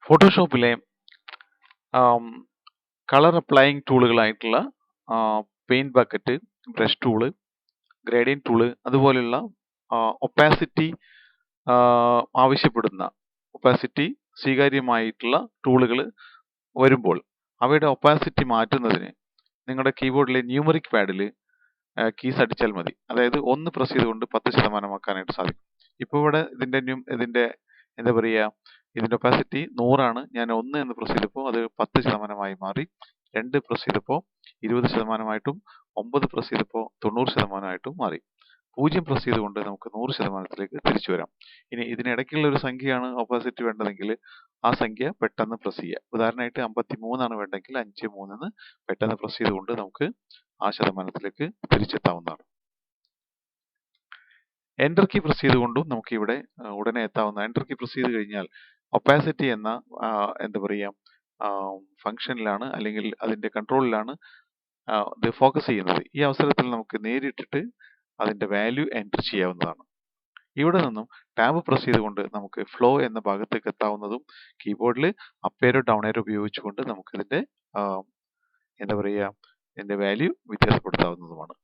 ഫോട്ടോഷോപ്പിലെ colour applying ടൂളുകളായിട്ടുള്ള paint bucket, brush tool, gradient tool, അതുപോലെയുള്ള opacity ആവശ്യപ്പെടുന്ന ഒപ്പാസിറ്റി സ്വീകാര്യമായിട്ടുള്ള ടൂളുകൾ വരുമ്പോൾ അവയുടെ ഒപ്പാസിറ്റി മാറ്റുന്നതിന് നിങ്ങളുടെ കീബോർഡിലെ ന്യൂമറിക് പാഡിൽ കീസ് അടിച്ചാൽ മതി. അതായത് 1 പ്രസ് ചെയ്തുകൊണ്ട് 10% ആക്കാനായിട്ട് സാധിക്കും. ഇപ്പോൾ ഇവിടെ ഇതിന്റെ എന്താ പറയുക, ഇതിന്റെ ഒപ്പാസിറ്റി 100 ആണ്. ഞാൻ 1 എന്ന് പ്രസ് ചെയ്തപ്പോൾ അത് 10% മാറി. 2 പ്രസ് ചെയ്തപ്പോൾ 20% 9 പ്രസ് ചെയ്തപ്പോൾ 90% മാറി. 0 പ്രസ് ചെയ്തുകൊണ്ട് നമുക്ക് 100% തിരിച്ചു വരാം. ഇനി ഇതിനിടയ്ക്കുള്ള ഒരു സംഖ്യയാണ് ഒപ്പാസിറ്റി വേണ്ടതെങ്കിൽ ആ സംഖ്യ പെട്ടെന്ന് പ്രസ് ചെയ്യുക. ഉദാഹരണമായിട്ട് 53 ആണ് വേണ്ടെങ്കിൽ 53 എന്ന് പെട്ടെന്ന് പ്രസ് ചെയ്തുകൊണ്ട് നമുക്ക് ആ ശതമാനത്തിലേക്ക് തിരിച്ചെത്താവുന്നതാണ്. എൻ്റർ കീ പ്രസ് ചെയ്തുകൊണ്ടും നമുക്ക് ഇവിടെ ഉടനെ എത്താവുന്ന. എൻ്റർ കീ പ്രസ് ചെയ്ത് കഴിഞ്ഞാൽ ഒപ്പാസിറ്റി എന്ന എന്താ പറയുക ഫംഗ്ഷനിലാണ് അല്ലെങ്കിൽ അതിന്റെ കൺട്രോളിലാണ് ഇത് ഫോക്കസ് ചെയ്യുന്നത്. ഈ അവസരത്തിൽ നമുക്ക് നേരിട്ടിട്ട് അതിന്റെ വാല്യൂ എൻ്റർ ചെയ്യാവുന്നതാണ്. ഇവിടെ നിന്നും ടാബ് പ്രസ് ചെയ്തുകൊണ്ട് നമുക്ക് ഫ്ലോ എന്ന ഭാഗത്തേക്ക് എത്താവുന്നതും കീബോർഡിൽ അപ്പ് ഏരോ ഡൗൺ ഏരോ ഉപയോഗിച്ചുകൊണ്ട് നമുക്ക് ഇതിന്റെ എന്താ പറയുക ഇതിന്റെ വാല്യൂ വ്യത്യാസപ്പെടുത്താവുന്നതുമാണ്.